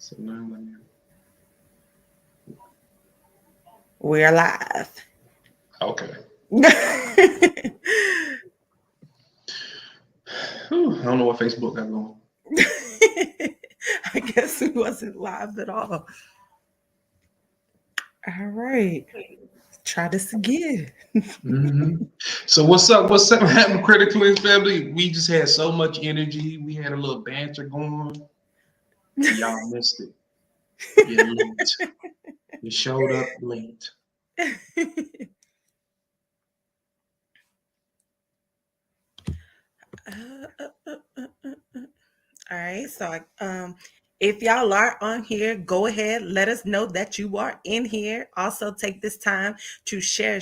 So now We're live. okay. I Whew, I don't know what Facebook got going. guess we wasn't live at all. All right. Try this again. Mm-hmm. So what's up? What's up, happening, Kredit Kleanse family? We just had so much energy. We had a little banter going. Y'all missed it. You're late. You showed up late. All right. If y'all are on here, go ahead. Let us know that you are in here. Also, take this time to share,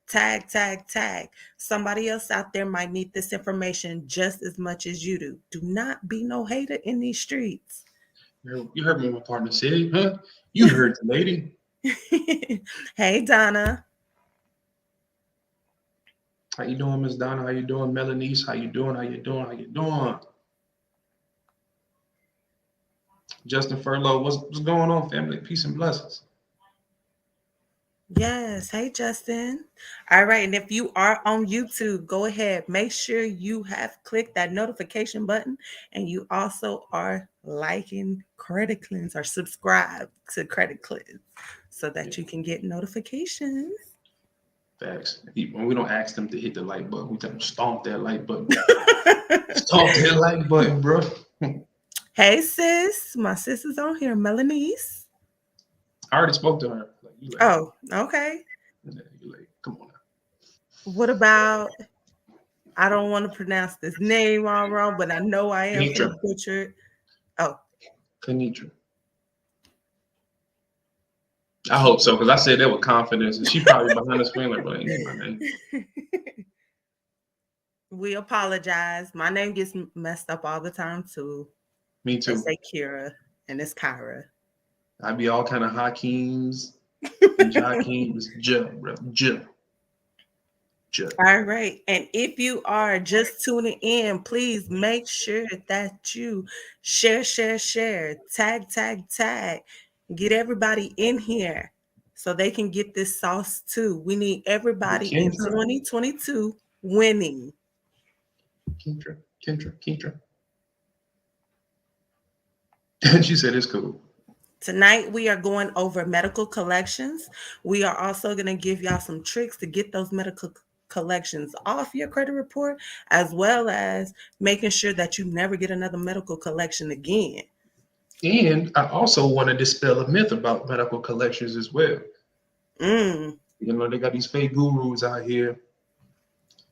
tag. Somebody else out there might need this information just as much as you do. Do not be no hater in these streets. You heard me, my partner said, huh? You heard the lady. Hey, Donna. How you doing, Miss Donna? How you doing, Melanice? How you doing? How you doing? How you doing? Justin Furlow, what's going on, family? Peace and blessings. Yes. Hey, Justin. All right. And if you are on YouTube, go ahead. Make sure you have clicked that notification button and you also are liking Kredit Kleanse or subscribe to Kredit Kleanse so that you can get notifications. Facts. When we don't ask them to hit the like button, we tell them stomp that like button. Stomp that like button, bro. Hey, sis. My sis is on here, Melanice. I already spoke to her. Like, you late. Oh, okay. Yeah, you late. Come on now. What about, I don't want to pronounce this name all wrong, but I know I am from Kanitra. the butcher. Oh, Kanitra. I hope so, because I said that with confidence, and she probably behind the screen like, well, ain't my name. we apologize. My name gets messed up all the time too. Me They too. say Kira and it's Kyra. I be all kind of Hakeems and Jakeems. Bro. J. All right. And if you are just tuning in, please make sure that you share, tag. Get everybody in here so they can get this sauce too. We need everybody in Kendra. 2022 winning. Kendra. She said it's cool. Tonight, we are going over medical collections. We are also going to give y'all some tricks to get those medical collections off your credit report, as well as making sure that you never get another medical collection again. And I also want to dispel a myth about medical collections as well. Mm. You know, they got these fake gurus out here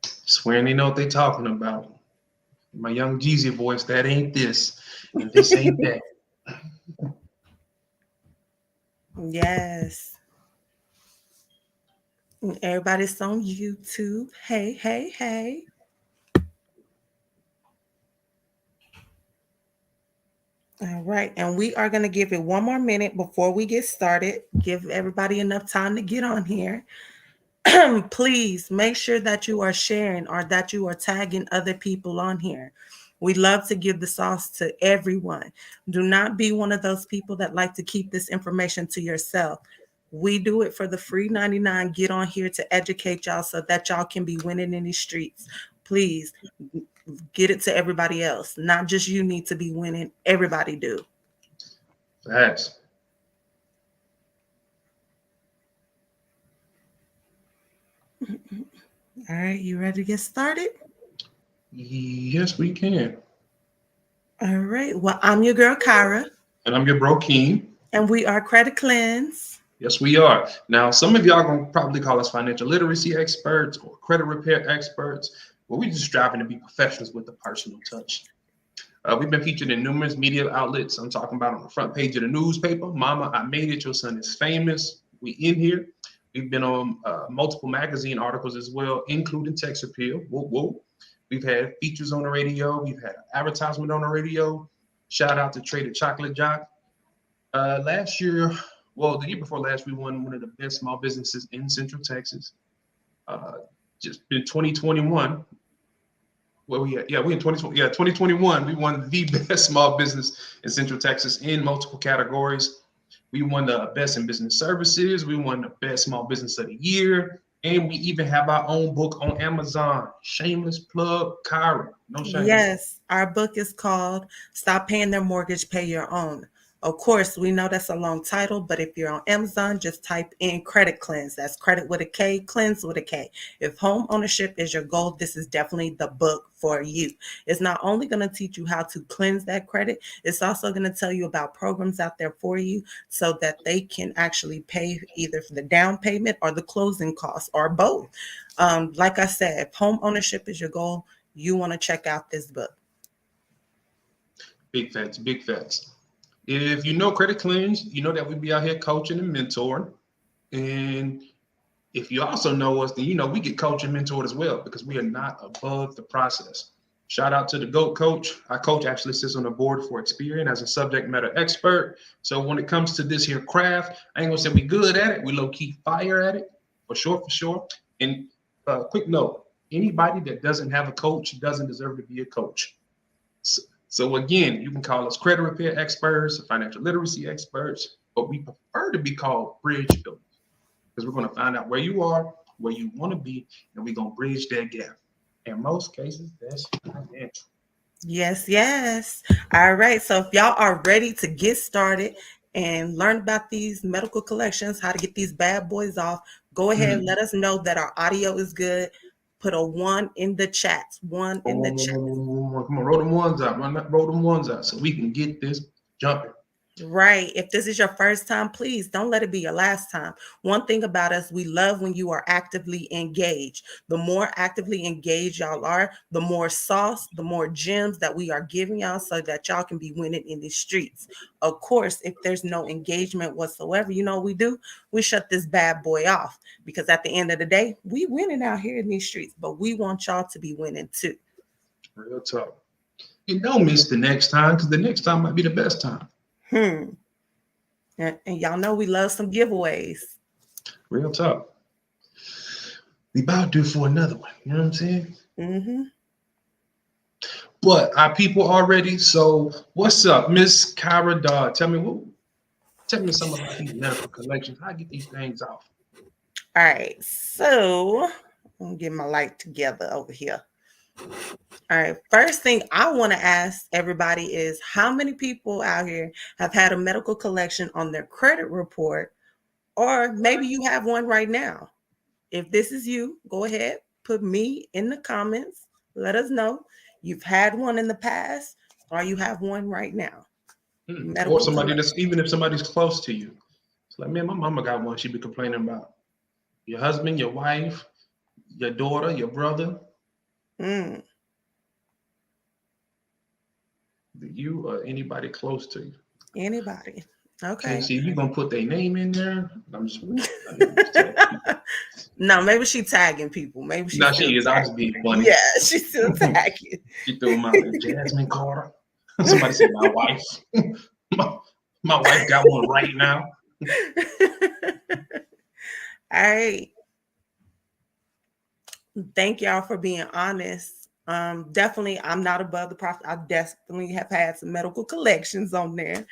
swearing they know what they talking about. My young Jeezy voice, that ain't this, and this ain't that. Yes. And everybody's on YouTube. Hey. All right. And we are going to give it one more minute before we get started. Give everybody enough time to get on here. Please make sure that you are sharing or that you are tagging other people on here. We love to give the sauce to everyone. Do not be one of those people that like to keep this information to yourself. We do it for the free 99. Get on here to educate y'all so that y'all can be winning in these streets. Please get it to everybody else. Not just you need to be winning, everybody do. Facts. All right, you ready to get started? Yes, we can. All right. Well, I'm your girl, Kyra. And I'm your bro, Keen. And we are Kredit Kleanse. Yes, we are. Now, some of y'all gonna probably call us financial literacy experts or credit repair experts, but we're just striving to be professionals with a personal touch. We've been featured in numerous media outlets. I'm talking about on the front page of the newspaper. Mama, I made it. Your son is famous. We in here. We've been on multiple magazine articles as well, including Text Appeal. Whoa. We've had features on the radio. We've had advertisement on the radio. Shout out to Trader Chocolate Jock. Last year, well, the year before last, we won one of the best small businesses in Central Texas. Just in 2021, Where we at? Yeah, we in 2020. Yeah, 2021. We won the best small business in Central Texas in multiple categories. We won the best in business services. We won the best small business of the year. And we even have our own book on Amazon. Shameless plug, Kyra. No shame. Yes, our book is called Stop Paying Their Mortgage, Pay Your Own. Of course, we know that's a long title, but if you're on Amazon, just type in Kredit Kleanse. That's credit with a K, cleanse with a K. If home ownership is your goal, this is definitely the book for you. It's not only going to teach you how to cleanse that credit, it's also going to tell you about programs out there for you so that they can actually pay either for the down payment or the closing costs or both. Like I said, if home ownership is your goal, you want to check out this book. Big facts, big facts. If you know Kredit Kleanse, you know that we be out here coaching and mentoring. And if you also know us, then you know we get coached and mentored as well because we are not above the process. Shout out to the GOAT coach. Our coach actually sits on the board for Experian as a subject matter expert. So when it comes to this here craft, I ain't gonna say we good at it. We low key fire at it for sure, for sure. And quick note: anybody that doesn't have a coach doesn't deserve to be a coach. So again, you can call us credit repair experts, financial literacy experts, but we prefer to be called bridge builders because we're going to find out where you are, where you want to be, and we're going to bridge that gap. In most cases, that's financial. Yes, yes. All right. So if y'all are ready to get started and learn about these medical collections, how to get these bad boys off, go ahead and let us know that our audio is good. Put a 1 in the chat. 1 in the chat. Come on, roll them ones out. Roll them ones out so we can get this jumping. Right. If this is your first time, please don't let it be your last time. One thing about us, we love when you are actively engaged. The more actively engaged y'all are, the more sauce, the more gems that we are giving y'all so that y'all can be winning in these streets. Of course, if there's no engagement whatsoever, you know what we do? We shut this bad boy off because at the end of the day, we winning out here in these streets, but we want y'all to be winning too. Real talk. And don't miss the next time because the next time might be the best time. And y'all know we love some giveaways. Real talk. We about due for another one. You know what I'm saying? Mm-hmm. But our people are ready. So what's up, Miss Kyra Dodd? Tell me some about these medical collections. How I get these things off? All right. So I'm gonna get my light together over here. All right. First thing I want to ask everybody is how many people out here have had a medical collection on their credit report, or maybe you have one right now? If this is you, go ahead, put me in the comments. Let us know you've had one in the past or you have one right now. Or somebody that's even if somebody's close to you. It's like, man, my mama got one she be complaining about. Your husband, your wife, your daughter, your brother. You or anybody close to you. Anybody. Okay. Okay, see, if you're gonna put their name in there, I'm just no, maybe she's tagging people. Maybe she's she is. I'll just be funny. Yeah, she's still tagging. She threw them out there. Jasmine Carter. Somebody said my wife. my wife got one right now. All right. Thank y'all for being honest. Definitely, I'm not above the profit. I definitely have had some medical collections on there.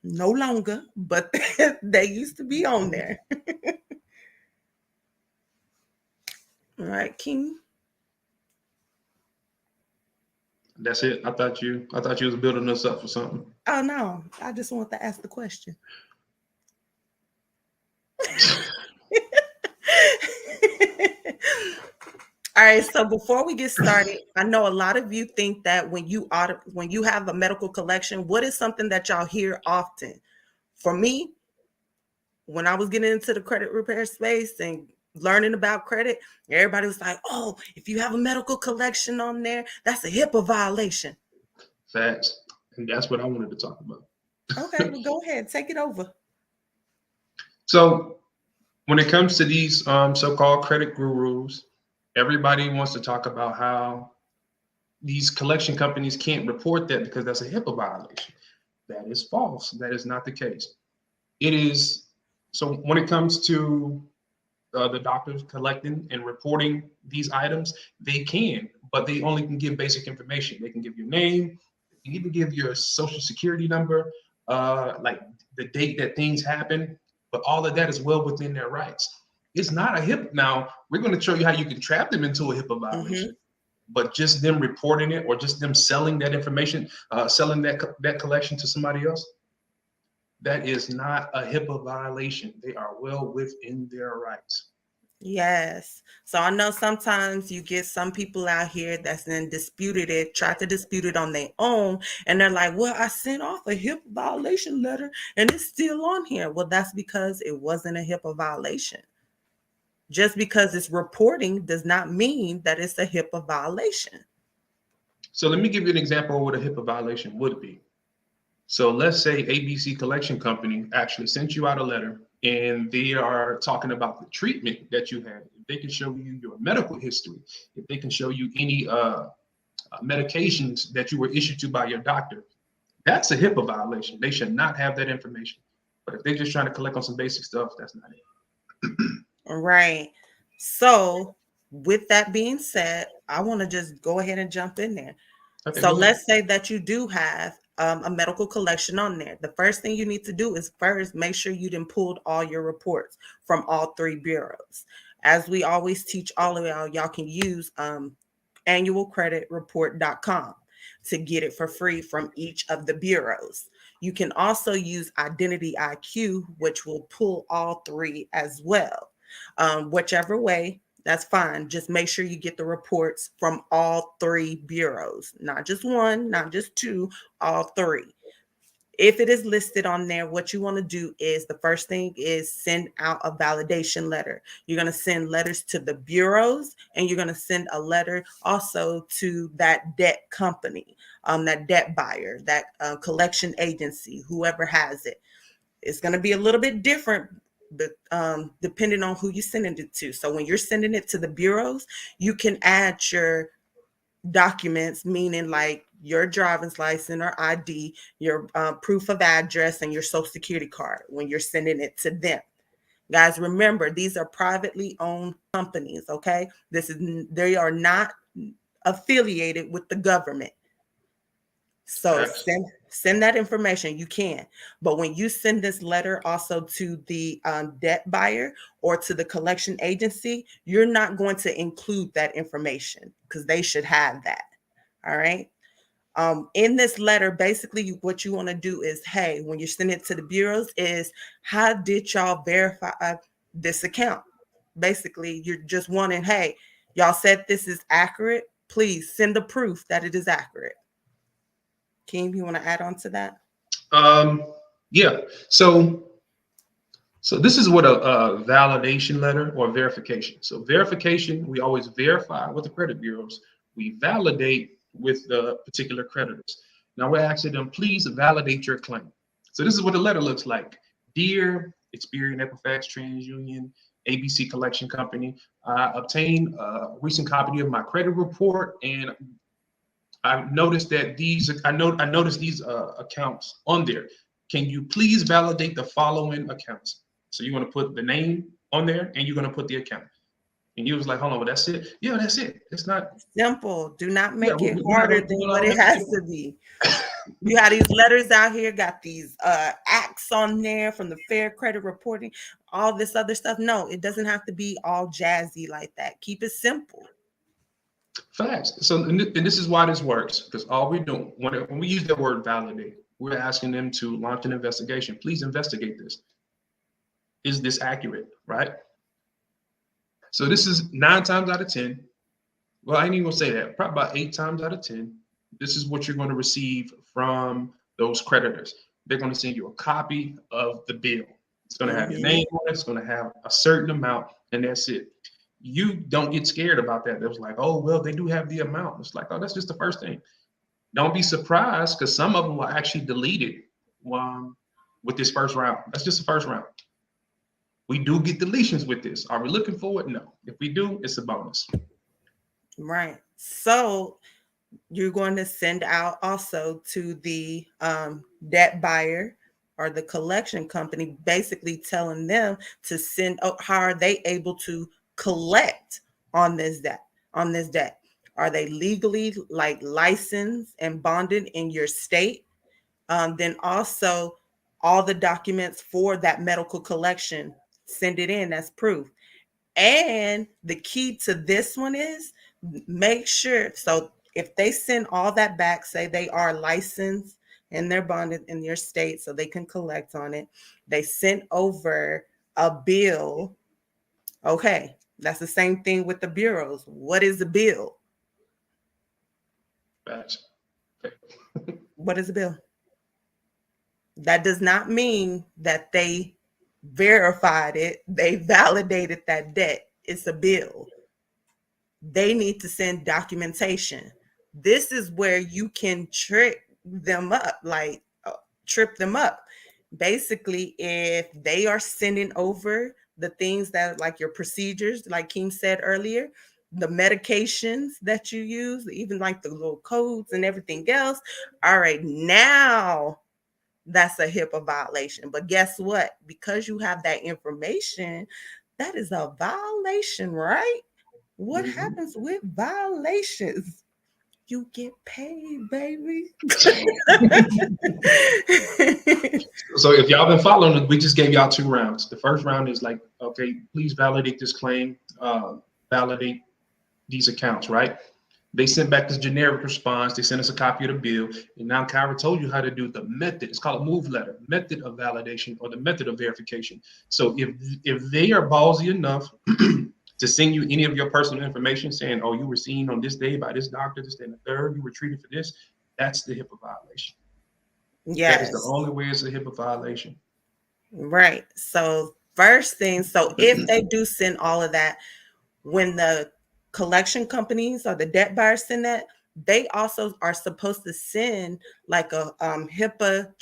No longer, but they used to be on there. All right, King. That's it. I thought you was building us up for something. Oh no, I just want to ask the question. All right, so before we get started, I know a lot of you think that when you have a medical collection, what is something that y'all hear often? For me, when I was getting into the credit repair space and learning about credit, everybody was like, "Oh, if you have a medical collection on there, that's a Hipaa violation." Facts, and that's what I wanted to talk about. Okay, well, go ahead, take it over. So, when it comes to these so-called credit gurus, everybody wants to talk about how these collection companies can't report that because that's a Hipaa violation. That is false. That is not the case. It is. So when it comes to the doctors collecting and reporting these items, they can, but they only can give basic information. They can give your name, they can even give your social security number, like the date that things happen, but all of that is well within their rights. It's not a HIPAA. Now, we're going to show you how you can trap them into a HIPAA violation, but just them reporting it or just them selling that information, selling that collection to somebody else, that is not a HIPAA violation. They are well within their rights. Yes. So I know sometimes you get some people out here that's then try to dispute it on their own. And they're like, well, I sent off a HIPAA violation letter and it's still on here. Well, that's because it wasn't a HIPAA violation. Just because it's reporting does not mean that it's a HIPAA violation. So let me give you an example of what a HIPAA violation would be. So let's say ABC Collection Company actually sent you out a letter and they are talking about the treatment that you had. If they can show you your medical history, if they can show you any medications that you were issued to by your doctor, that's a HIPAA violation. They should not have that information. But if they're just trying to collect on some basic stuff, that's not it. All right. So with that being said, I want to just go ahead and jump in there. Okay, so let's say that you do have a medical collection on there. The first thing you need to do is first make sure you done pulled all your reports from all three bureaus. As we always teach all of y'all can use annualcreditreport.com to get it for free from each of the bureaus. You can also use Identity IQ, which will pull all three as well. Whichever way, that's fine. Just make sure you get the reports from all three bureaus, not just one, not just two, all three. If it is listed on there, what you want to do is the first thing is send out a validation letter. You're going to send letters to the bureaus, and you're going to send a letter also to that debt company, that debt buyer, that collection agency, whoever has it. It's going to be a little bit different depending on who you're sending it to. So when you're sending it to the bureaus, you can add your documents, meaning like your driver's license or ID, your proof of address, and your social security card when you're sending it to them. Guys, remember, these are privately owned companies, okay? They are not affiliated with the government. So send that information. You can. But when you send this letter also to the debt buyer or to the collection agency, you're not going to include that information because they should have that. All right. In this letter, basically what you want to do is, hey, when you send it to the bureaus is, how did y'all verify this account? Basically, you're just wanting, hey, y'all said this is accurate. Please send the proof that it is accurate. Kim, you want to add on to that? Yeah. So this is what a validation letter or verification. So verification, we always verify with the credit bureaus. We validate with the particular creditors. Now we're asking them, please validate your claim. So this is what the letter looks like. Dear Experian, Equifax, TransUnion, ABC Collection Company, I obtained a recent copy of my credit report, and I noticed that I noticed these accounts on there. Can you please validate the following accounts? So you're going to put the name on there and you're going to put the account. And you was like, hold on, well, that's it. Yeah, that's it. It's not simple. Do not make it harder than what it has to be. You have these letters out here, got these acts on there from the Fair Credit Reporting, all this other stuff. No, it doesn't have to be all jazzy like that. Keep it simple. Facts. So, and this is why this works, because all we're doing, when we use the word validate, we're asking them to launch an investigation. Please investigate this. Is this accurate, right? So this is 9 times out of 10. Well, I ain't even gonna say that. Probably about 8 times out of 10. This is what you're going to receive from those creditors. They're going to send you a copy of the bill. It's going to have your name on it. It's going to have a certain amount, and that's it. You don't get scared about that. It was like, oh, well, they do have the amount. It's like, oh, that's just the first thing. Don't be surprised, because some of them will actually delete it with this first round. That's just the first round. We do get deletions with this. Are we looking for it? No. If we do, it's a bonus. Right. So you're going to send out also to the debt buyer or the collection company, basically telling them to send, how are they able to collect on this debt, Are they legally like licensed and bonded in your state? Then also all the documents for that medical collection, send it in as proof. And the key to this one is make sure. So if they send all that back, say they are licensed and they're bonded in your state so they can collect on it, they sent over a bill. Okay, that's the same thing with the bureaus. What is a bill? Facts. What is a bill? That does not mean that they verified it, they validated that debt. It's a bill. They need to send documentation. This is where you can trick them up, like trip them up. Basically, if they are sending over the things that, like your procedures, like Keem said earlier, the medications that you use, even like the little codes and everything else. All right, now that's a HIPAA violation. But guess what? Because you have that information, that is a violation, right? What happens with violations? You get paid, baby. So if y'all been following, we just gave y'all 2 rounds. The first round is like, okay, please validate this claim, validate these accounts, right? They sent back this generic response. They sent us a copy of the bill. And now Kyra told you how to do the method. It's called a move letter, method of validation or the method of verification. So if they are ballsy enough to send you any of your personal information saying, oh, you were seen on this day by this doctor, this day and the third, you were treated for this, that's the HIPAA violation. Yes. That is the only way it's a HIPAA violation. Right. So first thing, so if they do send all of that, when the collection companies or the debt buyers send that, they also are supposed to send like a HIPAA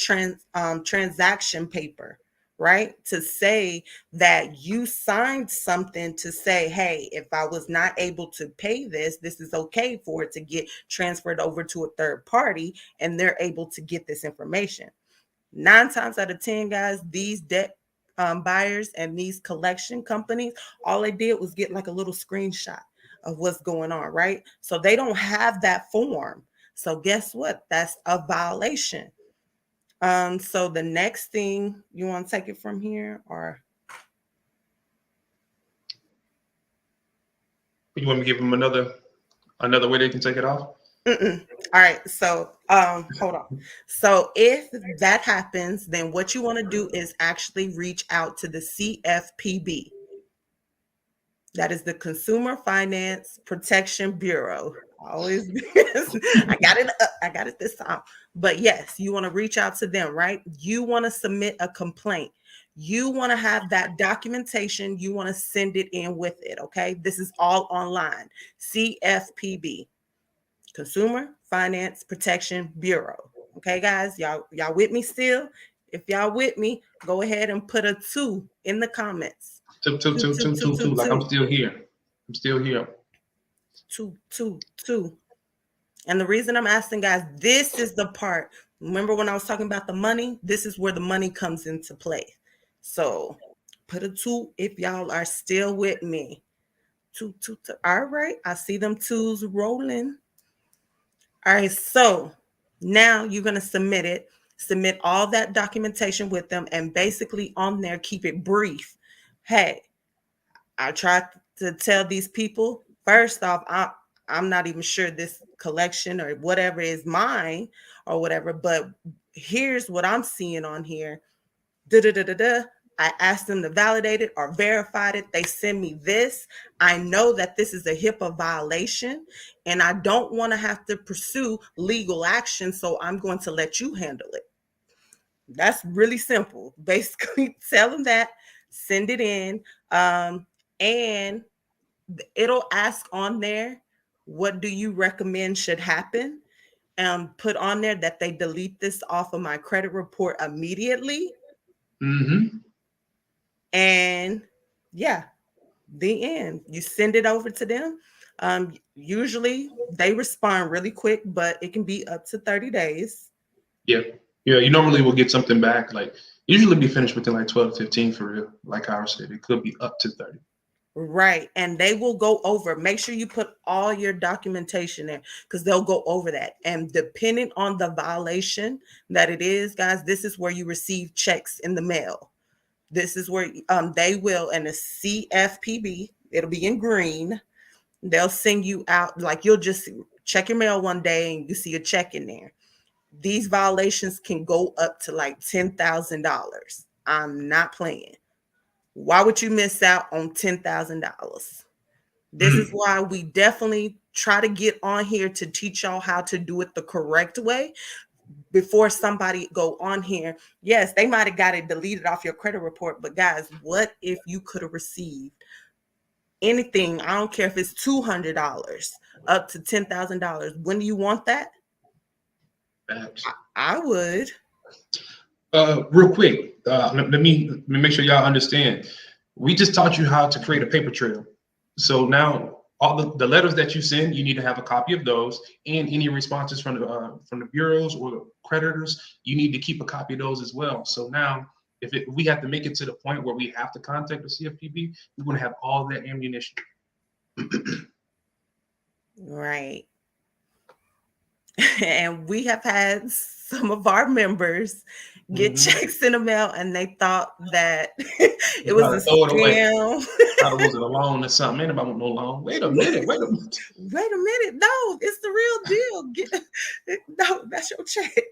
transaction paper, right? To say that you signed something to say, hey, if I was not able to pay this, this is okay for it to get transferred over to a third party and they're able to get this information. 9 times out of 10, guys, these debt buyers and these collection companies, all they did was get like a little screenshot of what's going on, right? So they don't have that form. So guess what? That's a violation. So the next thing, you want to take it from here, or you want me to give them another way they can take it off? Mm-mm. All right, so hold on. So if that happens, then what you want to do is actually reach out to the CFPB. That is the Consumer Finance Protection Bureau. Always, I got it. I got it this time. But yes, you want to reach out to them, right? You want to submit a complaint. You want to have that documentation. You want to send it in with it. Okay, this is all online. CFPB, Consumer Finance Protection Bureau. Okay, guys, y'all with me still? If y'all with me, go ahead and put a 2 in the comments. Two. Like I'm still here. I'm still here. 2. And the reason I'm asking, guys, this is the part. Remember when I was talking about the money? This is where the money comes into play. So put a 2 if y'all are still with me. 2. All right. I see them 2s rolling. All right. So now you're going to submit it. Submit all that documentation with them. And basically on there, keep it brief. Hey, I tried to tell these people, first off, I'm not even sure this collection or whatever is mine or whatever, but here's what I'm seeing on here. I asked them to validate it or verified it. They send me this. I know that this is a HIPAA violation and I don't want to have to pursue legal action. So I'm going to let you handle it. That's really simple. Basically, tell them that, send it in. And it'll ask on there, what do you recommend should happen? Put on there that they delete this off of my credit report immediately. Mm-hmm. And yeah, the end. You send it over to them. Usually they respond really quick, but it can be up to 30 days. Yeah. You normally will get something back. Like usually be finished within like 12 to 15 for real. Like I said, it could be up to 30. Right. And they will go over. Make sure you put all your documentation there because they'll go over that. And depending on the violation that it is, guys, this is where you receive checks in the mail. This is where they will, and the CFPB, it'll be in green. They'll send you out, like you'll just check your mail one day and you see a check in there. These violations can go up to like $10,000. I'm not playing. Why would you miss out on $10,000? This is why we definitely try to get on here to teach y'all how to do it the correct way before somebody go on here. Yes, they might have got it deleted off your credit report, but guys, what if you could have received anything? I don't care if it's $200 up to $10,000. When do you want that? I would. Real quick, let me make sure y'all understand. We just taught you how to create a paper trail. So now all the letters that you send, you need to have a copy of those, and any responses from the bureaus or the creditors, you need to keep a copy of those as well. So now, if we have to make it to the point where we have to contact the CFPB, we're going to have all that ammunition. Right. And we have had some of our members get checks in the mail and they thought that it was a scam. Thought it was a loan or something. Anybody want no loan? Wait a minute. Wait a minute. No, it's the real deal. No, that's your check.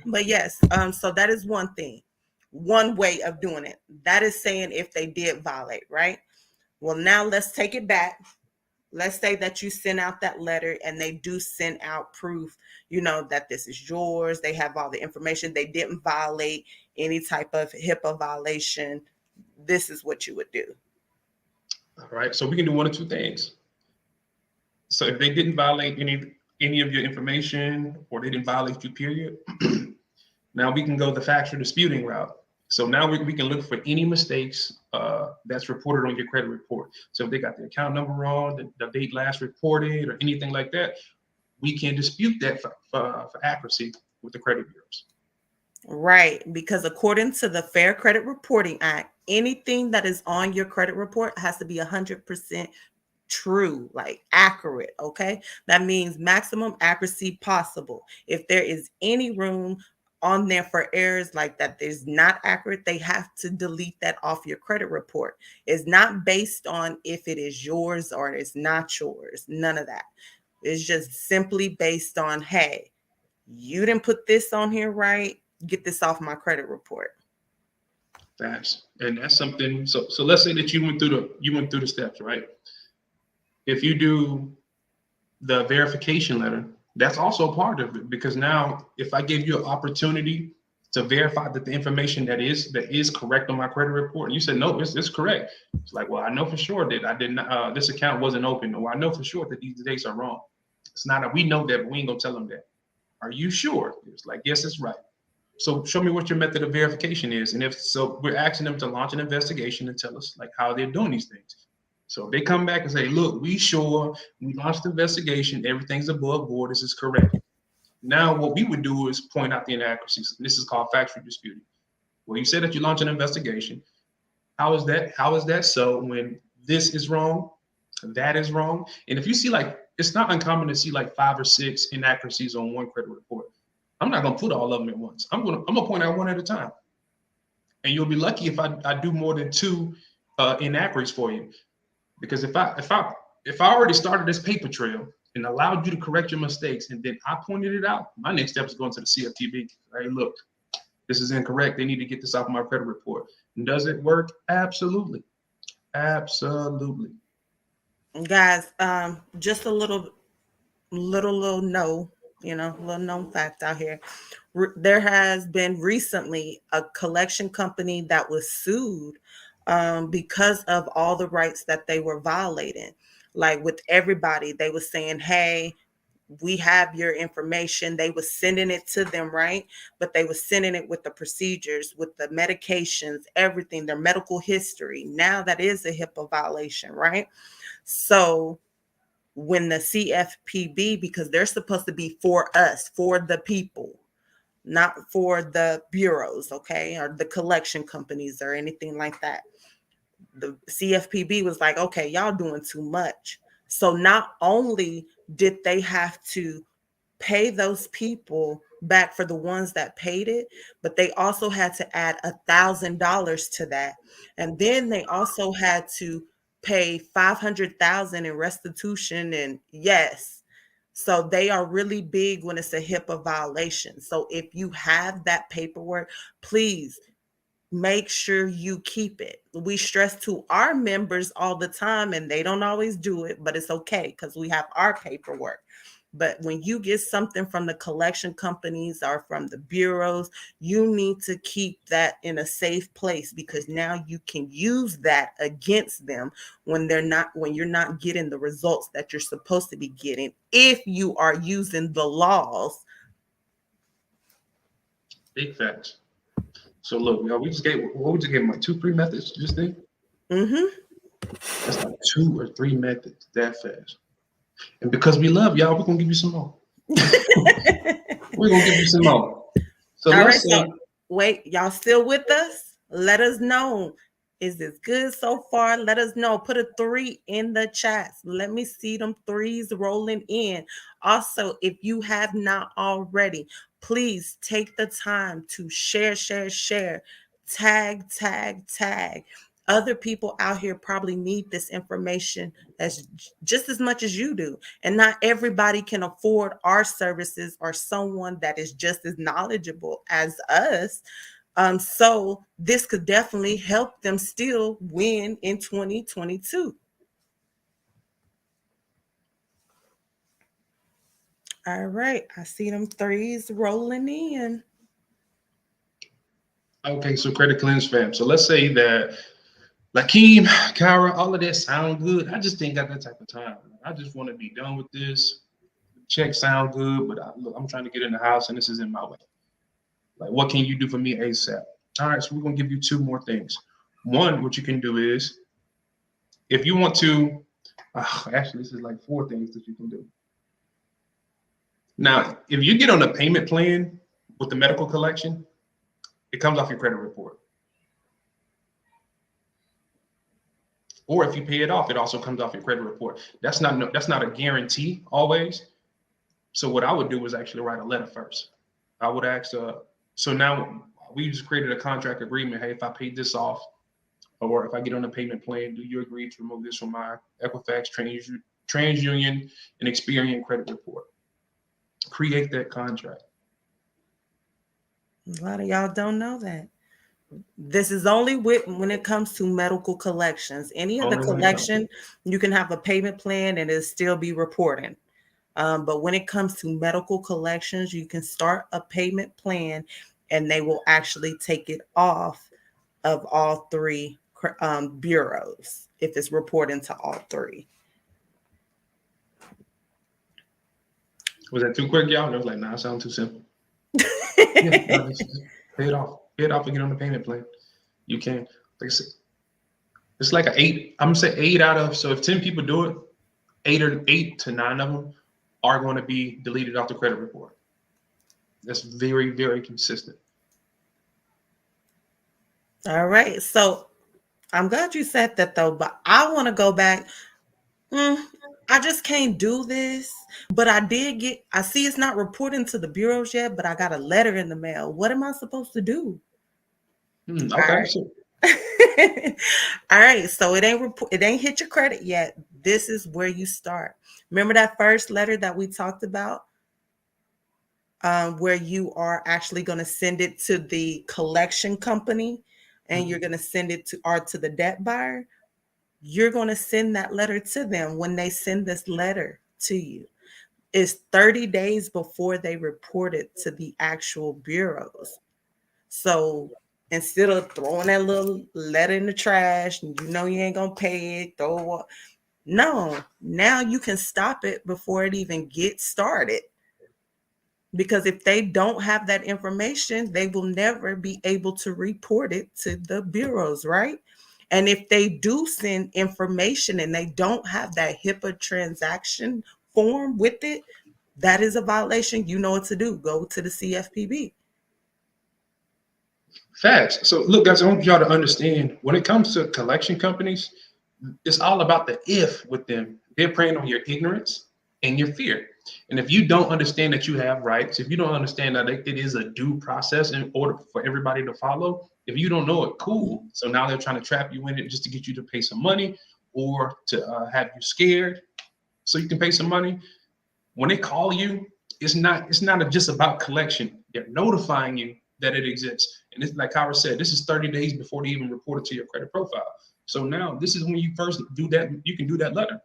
But yes, so that is one thing. One way of doing it. That is saying if they did violate, right? Well, now let's take it back. Let's say that you send out that letter and they do send out proof, that this is yours. They have all the information. They didn't violate any type of HIPAA violation. This is what you would do. All right. So we can do one of two things. So if they didn't violate any of your information, or they didn't violate you, period, now we can go the factual disputing route. So now we can look for any mistakes that's reported on your credit report. So if they got the account number wrong, the date last reported, or anything like that, we can dispute that for accuracy with the credit bureaus. Right, because according to the Fair Credit Reporting Act, anything that is on your credit report has to be 100% true, like accurate. Okay, that means maximum accuracy possible. If there is any room on there for errors like that is not accurate, they have to delete that off your credit report. It's not based on if it is yours or it's not yours. None of that. It's just simply based on, hey, you didn't put this on here right. Get this off my credit report. Facts. And that's something. So let's say that you went through the steps, right? If you do the verification letter, that's also a part of it, because now if I give you an opportunity to verify that the information that is correct on my credit report, and you said no, it's correct. It's like, well, I know for sure that I didn't. This account wasn't open, or I know for sure that these dates are wrong. It's not that we know that, but we ain't gonna tell them that. Are you sure? It's like, yes, it's right. So show me what your method of verification is, and if so, we're asking them to launch an investigation and tell us like how they're doing these things. So if they come back and say, look, we launched the investigation, everything's above board, this is correct. Now what we would do is point out the inaccuracies. This is called factual disputing. Well, you said that you launched an investigation. How is that so when this is wrong, that is wrong? And if you see, like, it's not uncommon to see like 5 or 6 inaccuracies on one credit report. I'm not gonna put all of them at once. I'm gonna point out one at a time. And you'll be lucky if I do more than 2 inaccuracies for you. Because if I already started this paper trail and allowed you to correct your mistakes, and then I pointed it out, my next step is going to the CFPB. Hey, look, this is incorrect. They need to get this off my credit report. And does it work? Absolutely. Absolutely. Guys, just a little known fact out here. There has been recently a collection company that was sued because of all the rights that they were violating. Like with everybody, they were saying, hey, we have your information. They were sending it to them, right? But they were sending it with the procedures, with the medications, everything, their medical history. Now that is a HIPAA violation, right? So when the CFPB, because they're supposed to be for us, for the people, not for the bureaus, okay, or the collection companies or anything like that. the CFPB was like, okay, y'all doing too much. So not only did they have to pay those people back for the ones that paid it, but they also had to add $1,000 to that. And then they also had to pay 500,000 in restitution. And yes, so they are really big when it's a HIPAA violation. So if you have that paperwork, please make sure you keep it. We stress to our members all the time and they don't always do it, but it's okay because we have our paperwork. But when you get something from the collection companies or from the bureaus, you need to keep that in a safe place, because now you can use that against them when you're not getting the results that you're supposed to be getting, if you are using the laws. Big facts. So look, y'all, we just gave them like 2-3 methods just then. That's like 2 or 3 methods that fast. And because we love y'all, we're gonna give you some more. We're gonna give you some more. So all let's right, say, so wait, y'all still with us? Let us know. Is this good so far? Let us know. Put a 3 in the chats. Let me see them 3s rolling in. Also, if you have not already, please take the time to share, tag. Other people out here probably need this information as just as much as you do. And not everybody can afford our services or someone that is just as knowledgeable as us. So this could definitely help them still win in 2022. All right, I see them 3s rolling in. okay, so Kredit Kleanse fam. So let's say that Lakeem, Kyra, all of that sound good. I just ain't got that type of time. I just want to be done with this. Checks sound good, but look, I'm trying to get in the house and this is in my way. Like, what can you do for me ASAP? All right, so we're gonna give you 2 more things. One, what you can do is, if you want to, actually, this is like 4 things that you can do. Now, if you get on a payment plan with the medical collection, it comes off your credit report. Or if you pay it off, it also comes off your credit report. That's not a guarantee always. So what I would do is actually write a letter first. I would ask, so now we just created a contract agreement. Hey, if I pay this off, or if I get on a payment plan, do you agree to remove this from my Equifax, TransUnion, and Experian credit report? Create that contract. A lot of y'all don't know that. This is only when it comes to medical collections. Any other collection, you can have a payment plan and it'll still be reporting. But when it comes to medical collections, you can start a payment plan and they will actually take it off of all 3 bureaus if it's reporting to all 3. Was that too quick, y'all? I was like, nah, it sounds too simple. Yeah, just pay it off. Pay it off and get on the payment plan. You can. Like I said, it's like an 8. I'm gonna say 8 out of, so if 10 people do it, 8 to 9 of them are going to be deleted off the credit report. That's very, very consistent. All right. So I'm glad you said that though, but I want to go back. I just can't do this. But I see it's not reporting to the bureaus yet, but I got a letter in the mail. What am I supposed to do? Okay. All right. So, all right. So it ain't hit your credit yet. This is where you start. Remember that first letter that we talked about? Where you are actually going to send it to the collection company and you're going to send it to the debt buyer. You're going to send that letter to them when they send this letter to you. It's 30 days before they report it to the actual bureaus. So instead of throwing that little letter in the trash and you ain't going to pay it, no, now you can stop it before it even gets started. Because if they don't have that information, they will never be able to report it to the bureaus, right? And if they do send information and they don't have that HIPAA transaction form with it, that is a violation. You know what to do. Go to the CFPB. Facts. So look, guys, I want y'all to understand when it comes to collection companies, it's all about the if with them. They're preying on your ignorance and your fear. And if you don't understand that you have rights, if you don't understand that it is a due process in order for everybody to follow, if you don't know it, cool. So now they're trying to trap you in it just to get you to pay some money or to have you scared so you can pay some money. When they call you, it's not just about collection. They're notifying you that it exists. And it's like Kyra said, this is 30 days before they even report it to your credit profile. So now this is when you first do that. You can do that letter.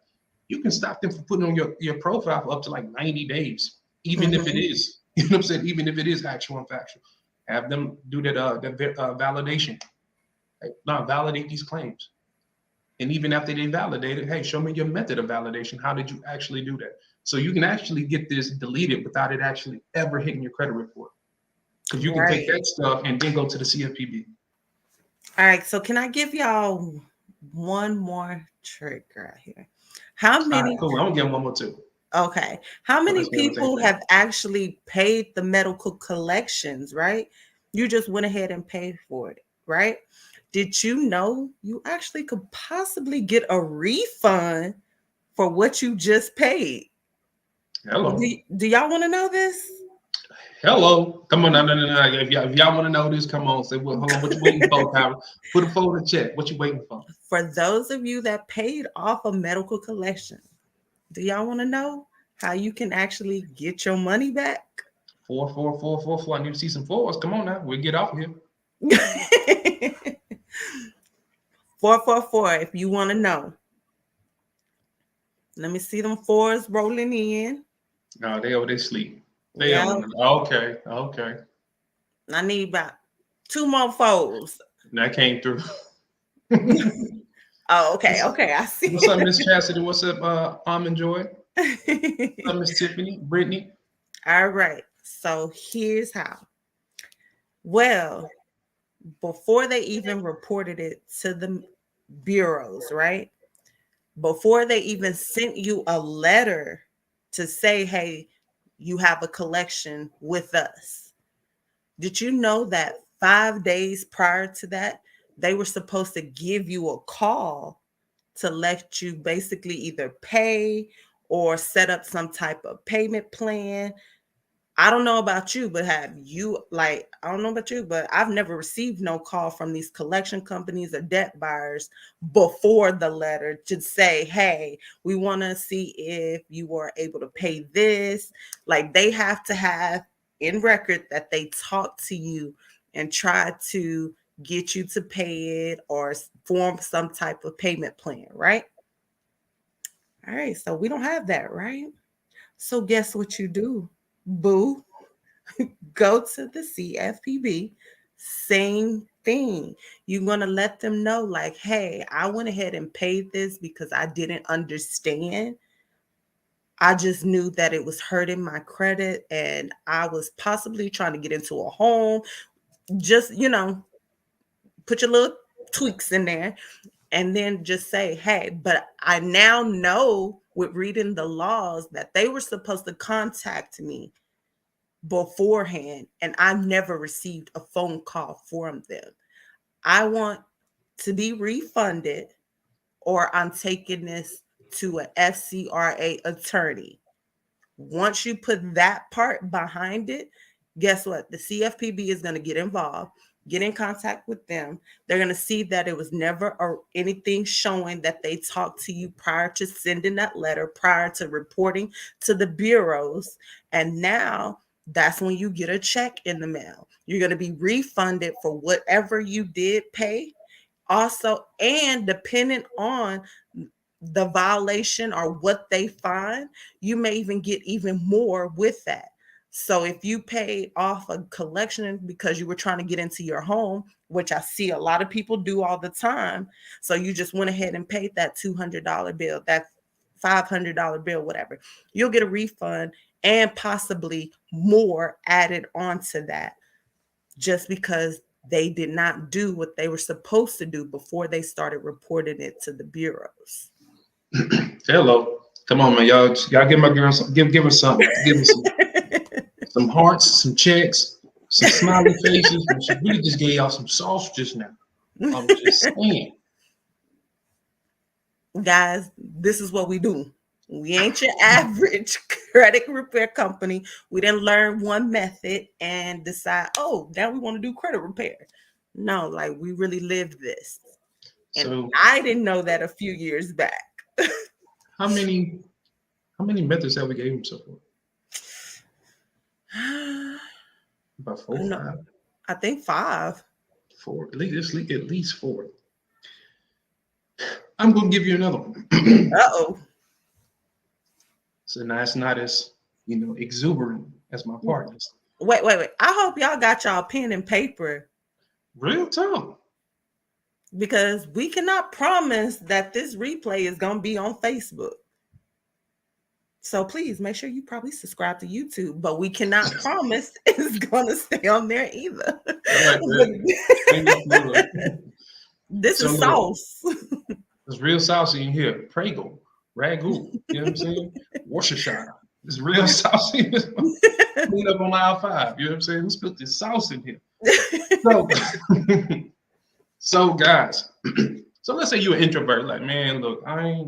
You can stop them from putting on your profile for up to like 90 days, even if it is, you know what I'm saying, even if it is actual and factual. Have them do that validation. Like, now validate these claims. And even after they validate it, hey, show me your method of validation. How did you actually do that? So you can actually get this deleted without it actually ever hitting your credit report. Because you can take that stuff and then go to the CFPB. All right. So can I give y'all one more trick right here? How many? Right, cool. I'm gonna give one more too. Okay. How many people have actually paid the medical collections, right? You just went ahead and paid for it, right? Did you know you actually could possibly get a refund for what you just paid? Hello. Do y'all want to know this? Hello. Come on. No. If y'all want to know this, come on. Say, well, hold on. What you waiting for, Kyra? Put a phone in the chat. What you waiting for? For those of you that paid off a medical collection, do y'all want to know how you can actually get your money back? 4. I need to see some fours. Come on now. We'll get off here. 444 if you want to know. Let me see them fours rolling in. No, they sleep. Yeah. Okay. I need about 2 more fours. That came through. Oh, okay. I see. What's up, Miss Chastity? What's up, Almond Joy? What's up, Miss Tiffany? Brittany? All right. So here's how. Well, before they even reported it to the bureaus, right? Before they even sent you a letter to say, hey, you have a collection with us. Did you know that 5 days prior to that, they were supposed to give you a call to let you basically either pay or set up some type of payment plan? I don't know about you, but I don't know about you, but I've never received no call from these collection companies or debt buyers before the letter to say, hey, we want to see if you were able to pay this. Like, they have to have in record that they talked to you and tried to get you to pay it or form some type of payment plan, right? All right, so we don't have that, right? So guess what you do, boo? Go to the CFPB, same thing. You're going to let them know, like, hey, I went ahead and paid this because I didn't understand. I just knew that it was hurting my credit and I was possibly trying to get into a home. Just, put your little tweaks in there and then just say, hey, but I now know with reading the laws that they were supposed to contact me beforehand, and I never received a phone call from them. I want to be refunded, or I'm taking this to an FCRA attorney. Once you put that part behind it, guess what? The CFPB is going to get involved, get in contact with them. They're going to see that it was never anything showing that they talked to you prior to sending that letter, prior to reporting to the bureaus. And now that's when you get a check in the mail. You're going to be refunded for whatever you did pay. Also, and depending on the violation or what they find, you may even get even more with that. So if you paid off a collection because you were trying to get into your home, which I see a lot of people do all the time, so you just went ahead and paid that $200 bill, that $500 bill, whatever, you'll get a refund and possibly more added onto that, just because they did not do what they were supposed to do before they started reporting it to the bureaus. Hello. Come on, man. Y'all give my girl some, give her something. Give her some hearts, some checks, some smiley faces, and she really just gave y'all some sauce just now. I'm just saying. Guys, this is what we do. We ain't your average credit repair company. We didn't learn one method and decide, oh, now we want to do credit repair. No, like we really lived this. And So I didn't know that a few years back. how many methods have we gave him so far? About 4 or 5? I think 5. 4. At least 4. I'm gonna give you another one. Uh-oh. So now it's not as exuberant as my partners. Wait. I hope y'all got y'all pen and paper. Real talk. Because we cannot promise that this replay is gonna be on Facebook. So please make sure you probably subscribe to YouTube, but we cannot promise it's gonna stay on there either. This is sauce. It's real saucy in here. Prego, ragu. You know what I'm saying? Worcestershire. It's real saucy. Clean up on aisle 5. You know what I'm saying? We spilled this sauce in here. So guys, so let's say you're an introvert. Like, man, look, I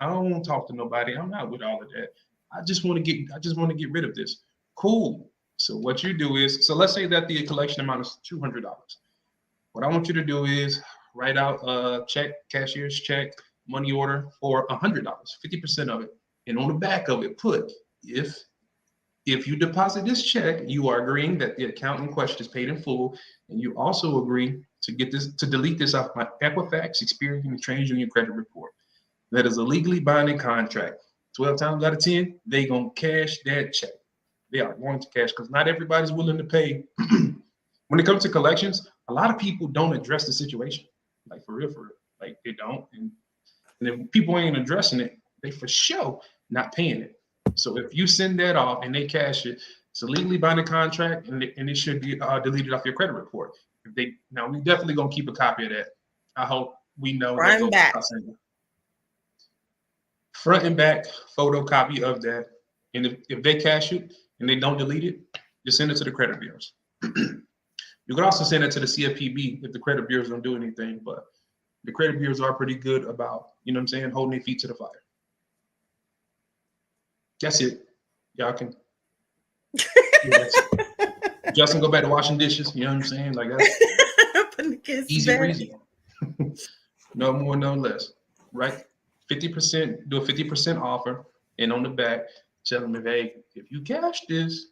don't want to talk to nobody. I'm not with all of that. I just want to get rid of this. Cool. So what you do is, so let's say that the collection amount is $200. What I want you to do is write out a check, cashier's check, money order for $100, 50% of it. And on the back of it, put, if you deposit this check, you are agreeing that the account in question is paid in full, and you also agree to delete this off my Equifax, Experian, and TransUnion credit report. That is a legally binding contract. 12 times out of 10, they gonna cash that check. They are going to cash because not everybody's willing to pay. When it comes to collections, a lot of people don't address the situation. Like for real. Like they don't. And if people ain't addressing it, they for sure not paying it. So if you send that off and they cash it, it's a legally binding contract, and it should be deleted off your credit report. Now we definitely gonna keep a copy of that. I hope we know front and back. Front and back photocopy of that. And if they cash it and they don't delete it, just send it to the credit bureaus. You can also send it to the CFPB if the credit bureaus don't do anything, but the credit bureaus are pretty good about, holding their feet to the fire. That's it. Y'all can. Justin, go back to washing dishes. You know what I'm saying? Like that's easy breezy. No more, no less. Right? 50%, do a 50% offer, and on the back, tell them, hey, if you cash this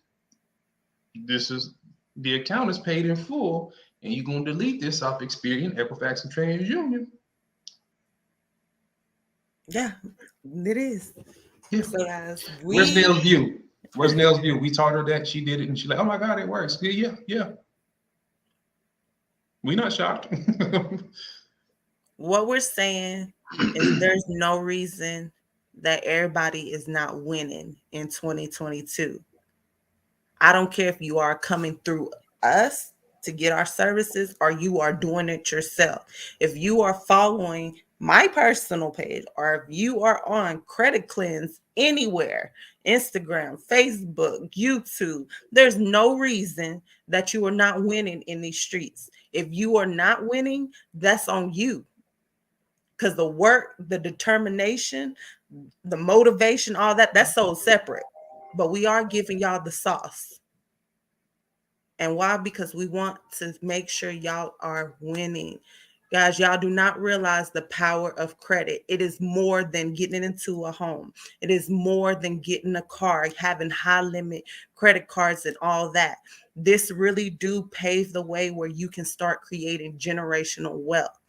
is the account is paid in full, and you're gonna delete this off Experian, Equifax, and TransUnion. Yeah, it is. Yeah. So guys, Where's Nell's view? We taught her that, she did it, and she's like, oh my God, it works. Yeah. We're not shocked. What we're saying is there's no reason that everybody is not winning in 2022. I don't care if you are coming through us to get our services or you are doing it yourself. If you are following my personal page or if you are on Kredit Kleanse anywhere, Instagram, Facebook, YouTube, there's no reason that you are not winning in these streets. If you are not winning, that's on you. Because the work, the determination, the motivation, all that's so separate. But we are giving y'all the sauce. And why? Because we want to make sure y'all are winning. Guys, y'all do not realize the power of credit. It is more than getting into a home. It is more than getting a car, having high limit credit cards and all that. This really do pave the way where you can start creating generational wealth.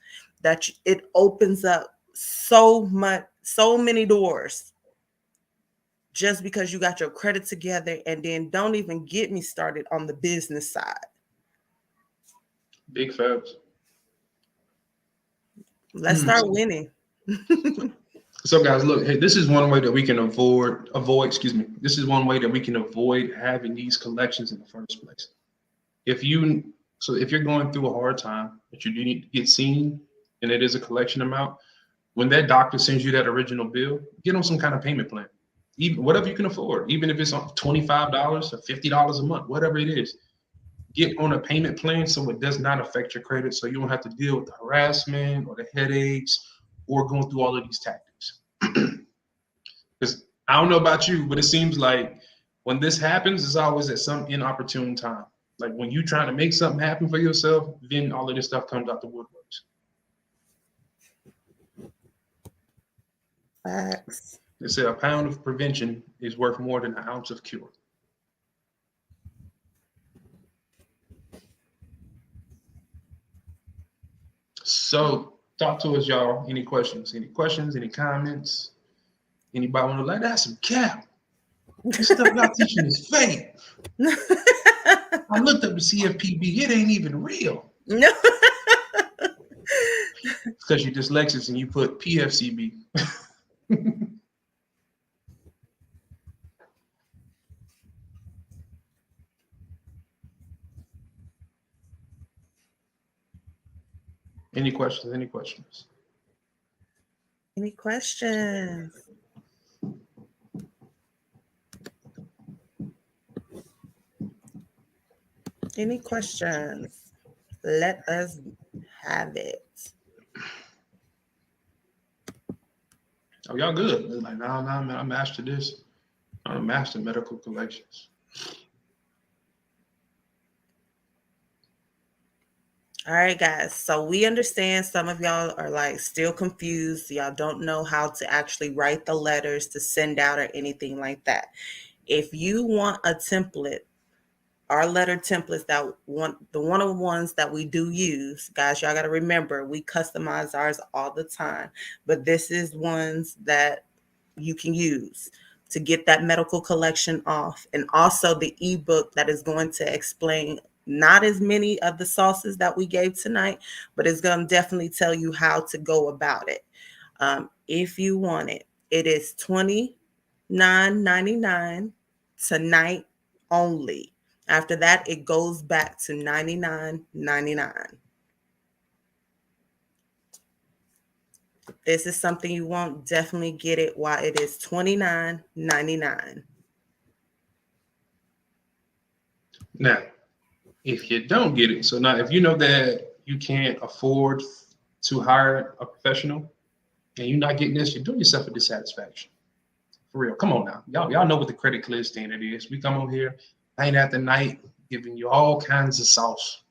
That it opens up so many doors just because you got your credit together. And then don't even get me started on the business side. Big facts. Let's start winning. So guys, look, hey, this is one way that we can avoid, this is one way that we can avoid having these collections in the first place. If you're going through a hard time, but you do need to get seen, and it is a collection amount, when that doctor sends you that original bill, get on some kind of payment plan, even whatever you can afford, even if it's on $25 or $50 a month, whatever it is. get on a payment plan so it does not affect your credit, so you don't have to deal with the harassment or the headaches or going through all of these tactics. Because I don't know about you, but it seems like when this happens, it's always at some inopportune time. Like when you're trying to make something happen for yourself, then all of this stuff comes out the woodworks. Facts. They say a pound of prevention is worth more than an ounce of cure. So talk to us, y'all. Any questions? Any questions? Any comments? Anybody want to like that's some cap? This stuff y'all teaching is fake. I looked up the CFPB. It ain't even real. No. It's because you're dyslexic and you put PFCB. Any questions? Any questions? Any questions? Any questions? Let us have it. Oh, y'all good? It's like, no, man, I mastered this. I mastered medical collections. All right, guys. So we understand some of y'all are like still confused. Y'all don't know how to actually write the letters to send out or anything like that. If you want a template, our letter templates that one of the ones that we do use, guys, y'all got to remember we customize ours all the time, but this is ones that you can use to get that medical collection off, and also the ebook that is going to explain not as many of the sauces that we gave tonight, but it's going to definitely tell you how to go about it. If you want it, it is $29.99 tonight only. After that, it goes back to $99.99. If this is something you want, definitely get it while it is $29.99. Now, if you don't get it, so now if you know that you can't afford to hire a professional and you're not getting this, you're doing yourself a dissatisfaction. For real. Come on now. Y'all know what the Kredit Kleanse standard is. We come over here night after night giving you all kinds of sauce.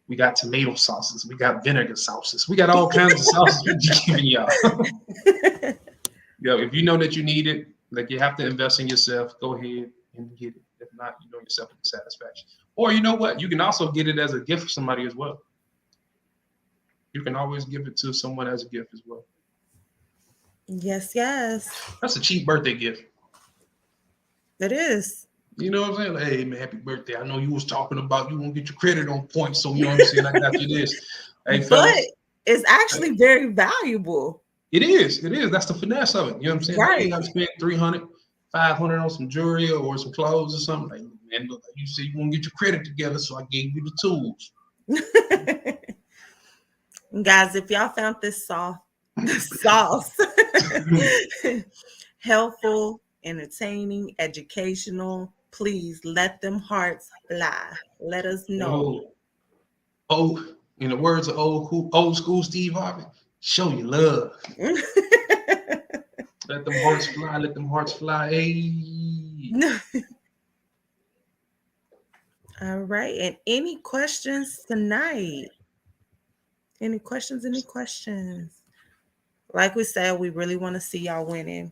We got tomato sauces. We got vinegar sauces. We got all kinds of sauces we're giving y'all. If you know that you need it, like you have to invest in yourself, go ahead and get it. If not, you're doing yourself a dissatisfaction. Or you know what? You can also get it as a gift for somebody as well. You can always give it to someone as a gift as well. Yes, yes. That's a cheap birthday gift. It is. You know what I'm saying? Like, hey, man, happy birthday. I know you was talking about you won't get your credit on point, so you know what I'm saying? I got you this. Hey, fellas, but it's actually very valuable. It is. That's the finesse of it. You know what I'm saying? Right. You got to spend $300, $500 on some jewelry or some clothes or something. Like, man, look, you said you want to get your credit together, so I gave you the tools. Guys, if y'all found this sauce helpful, entertaining, educational, please let them hearts fly. Let us know. Oh, in the words of old school Steve Harvey, show your love. Let them hearts fly. Let them hearts fly. Hey. All right. And any questions tonight? Any questions? Like we said, we really want to see y'all winning.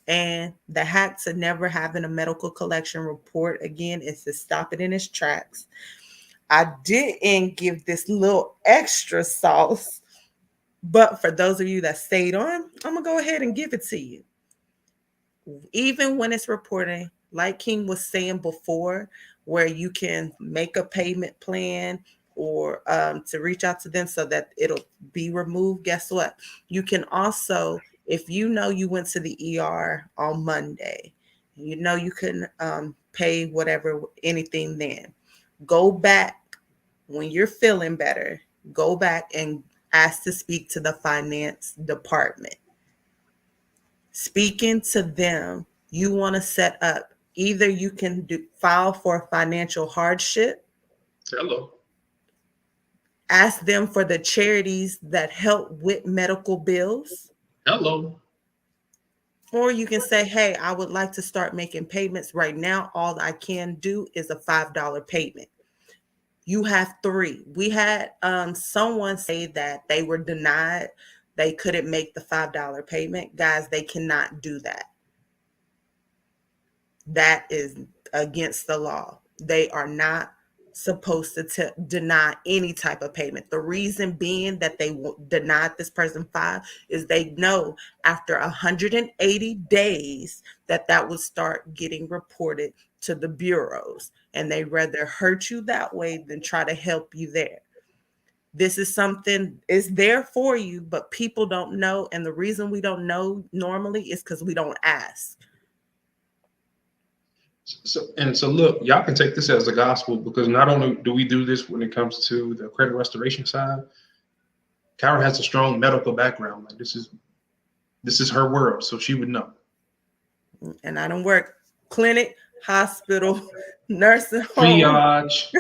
And the hack to never having a medical collection report again is to stop it in its tracks. I didn't give this little extra sauce, but for those of you that stayed on, I'm going to go ahead and give it to you. Even when it's reporting, like King was saying before, where you can make a payment plan or to reach out to them so that it'll be removed. Guess what? You can also, if you know you went to the ER on Monday, you know you can pay whatever, anything then. Go back when you're feeling better. Go back and ask to speak to the finance department. Speaking to them, you want to set up, either you can file for financial hardship Hello. Ask them for the charities that help with medical bills. Hello. Or you can say, hey, I would like to start making payments right now. All I can do is a $5 payment. You have three. We had someone say that they were denied. They couldn't make the $5 payment. Guys, they cannot do that. That is against the law. They are not supposed to deny any type of payment. The reason being that they denied this person five is they know after 180 days that would start getting reported to the bureaus, and they rather hurt you that way than try to help you there. This is something is there for you, but people don't know, and the reason we don't know normally is because we don't ask. So look, y'all can take this as the gospel, because not only do we do this when it comes to the credit restoration side, Kyra has a strong medical background. Like this is her world, so she would know. And I don't work clinic, hospital, nursing home, triage,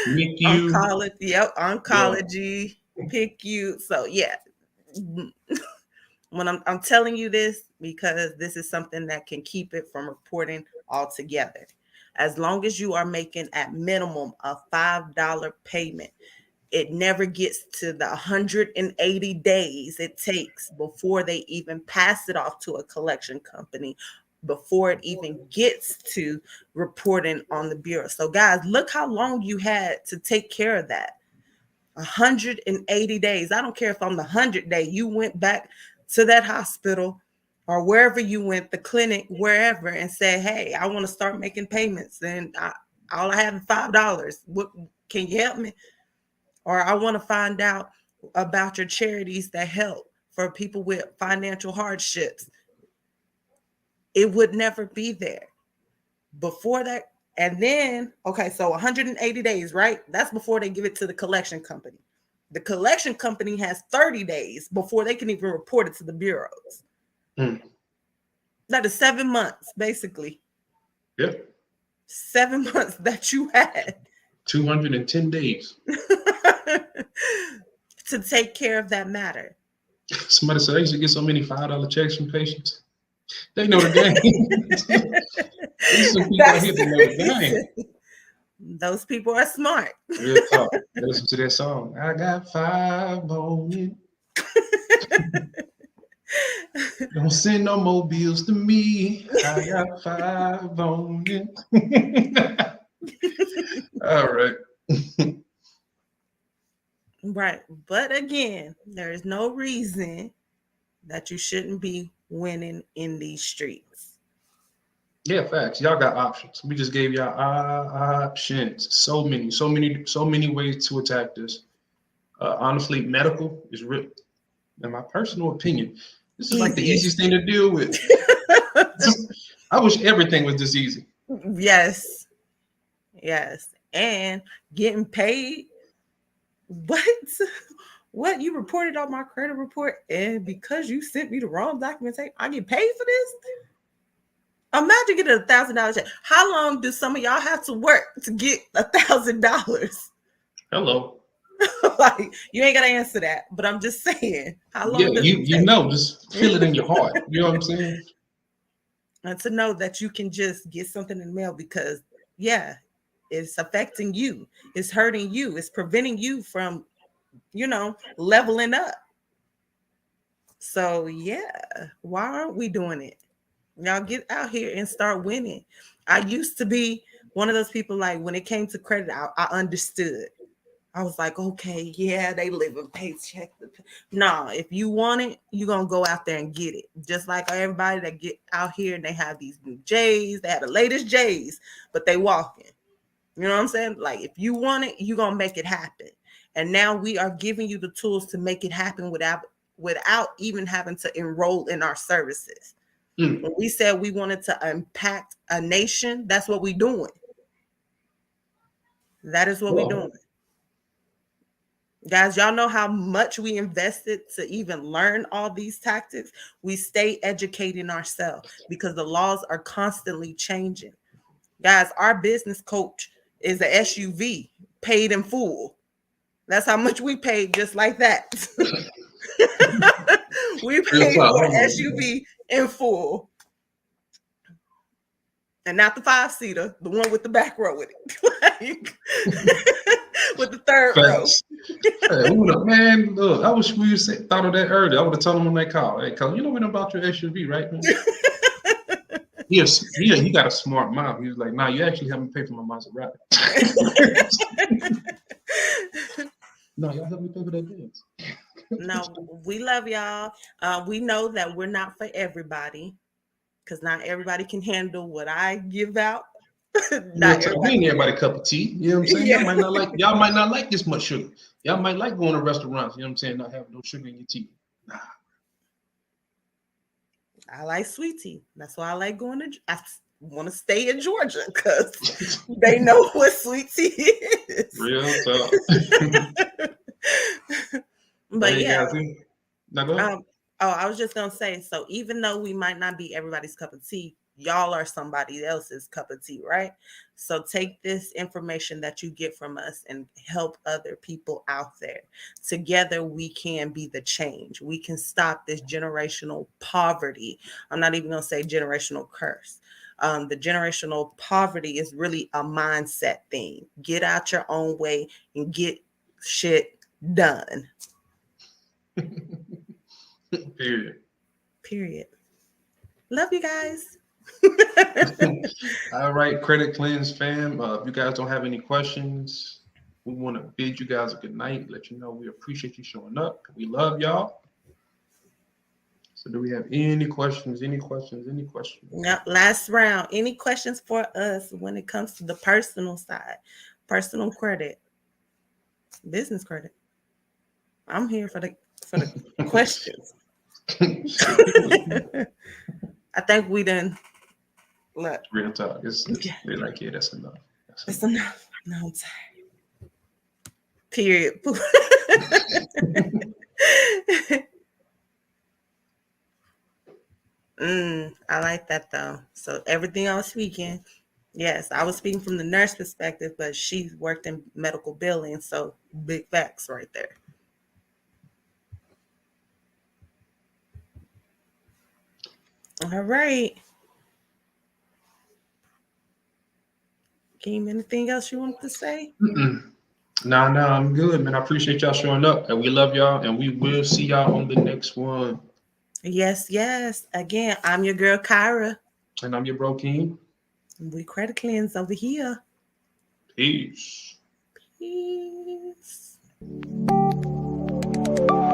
NICU. oncology. Yep, oncology, PICU. So yeah. When I'm telling you this, because this is something that can keep it from reporting altogether. As long as you are making at minimum a $5 payment, it never gets to the 180 days it takes before they even pass it off to a collection company, before it even gets to reporting on the bureau. So guys, look how long you had to take care of that. 180 days. I don't care if on the 100th day you went back to that hospital or wherever you went, the clinic, wherever, and said, hey, I want to start making payments, and all I have is $5. What can you help me? Or I want to find out about your charities that help for people with financial hardships. It would never be there before that. And then, okay, so 180 days, right? That's before they give it to the collection company. The collection company has 30 days before they can even report it to the bureaus. That is 7 months, basically. Yep. 7 months that you had. 210 days. To take care of that matter. Somebody said I used to get so many $5 checks from patients. They know the game. There's some people out here that know the game. Those people are smart. Real talk. Listen to that song. I got 5 on it. Don't send no more bills to me. I got 5 on it. All right. Right. But again, there is no reason that you shouldn't be winning in these streets. Yeah, facts. Y'all got options. We just gave y'all options. So many ways to attack this. Honestly, medical is real. In my personal opinion, this is like the easiest thing to deal with. I wish everything was this easy. Yes. And getting paid. What you reported on my credit report, and because you sent me the wrong documentation, I get paid for this? Imagine getting $1,000 check. How long do some of y'all have to work to get $1,000? Hello. Like, you ain't gotta answer that, but I'm just saying, how long does it take? You know, just feel it in your heart. You know what I'm saying? And to know that you can just get something in the mail because, yeah, it's affecting you, it's hurting you, it's preventing you from, leveling up. So yeah, why aren't we doing it? Y'all get out here and start winning. I used to be one of those people, like when it came to credit, I understood. I was like, okay, yeah, they live in paycheck. Nah, if you want it, you're going to go out there and get it. Just like everybody that get out here and they have these new J's, they have the latest J's, but they walking. You know what I'm saying? Like, if you want it, you're going to make it happen. And now we are giving you the tools to make it happen without even having to enroll in our services. When we said we wanted to impact a nation, that's what we're doing. That is what we're doing. Guys, y'all know how much we invested to even learn all these tactics. We stay educating ourselves because the laws are constantly changing. Guys, our business coach is a SUV paid in full. That's how much we paid, just like that. We paid for an SUV in full. And not the 5-seater, the one with the back row with it. With the third row. Hey, man, look, I wish we thought of that earlier. I would have told him on that call. Hey, cause you know what about your SUV, right, man? He got a smart mouth. He was like, nah, you actually helped me pay for my Maserati. No, y'all help me pay for that Benz. No, we love y'all. We know that we're not for everybody, because not everybody can handle what I give out. Not everybody. We ain't everybody cup of tea. You know what I'm saying? Yeah. Y'all might not like this much sugar. Y'all might like going to restaurants, you know what I'm saying, not having no sugar in your tea. Nah. I like sweet tea. That's why I like going to. I want to stay in Georgia because they know what sweet tea is. Real talk. But yeah. Now go ahead. I was just gonna say. So even though we might not be everybody's cup of tea, y'all are somebody else's cup of tea, right? So take this information that you get from us and help other people out there. Together, we can be the change. We can stop this generational poverty. I'm not even going to say generational curse. The generational poverty is really a mindset thing. Get out your own way and get shit done. Period. Love you guys. All right, Kredit Kleanse fam. If you guys don't have any questions, we want to bid you guys a good night. Let you know we appreciate you showing up. We love y'all. So, do we have any questions? No, last round. Any questions for us when it comes to the personal side, personal credit, business credit? I'm here for the questions. I think we done. Look. Real talk. They're like, yeah, that's enough. That's enough. No, I'm tired. Period. I like that though. So everything I was speaking, yes, I was speaking from the nurse perspective, but she worked in medical billing, so big facts right there. All right. Keem, anything else you want to say? No, I'm good, man. I appreciate y'all showing up, and we love y'all, and we will see y'all on the next one. Yes. Again, I'm your girl, Kyra. And I'm your bro, King. We Kredit Kleanse over here. Peace. Peace.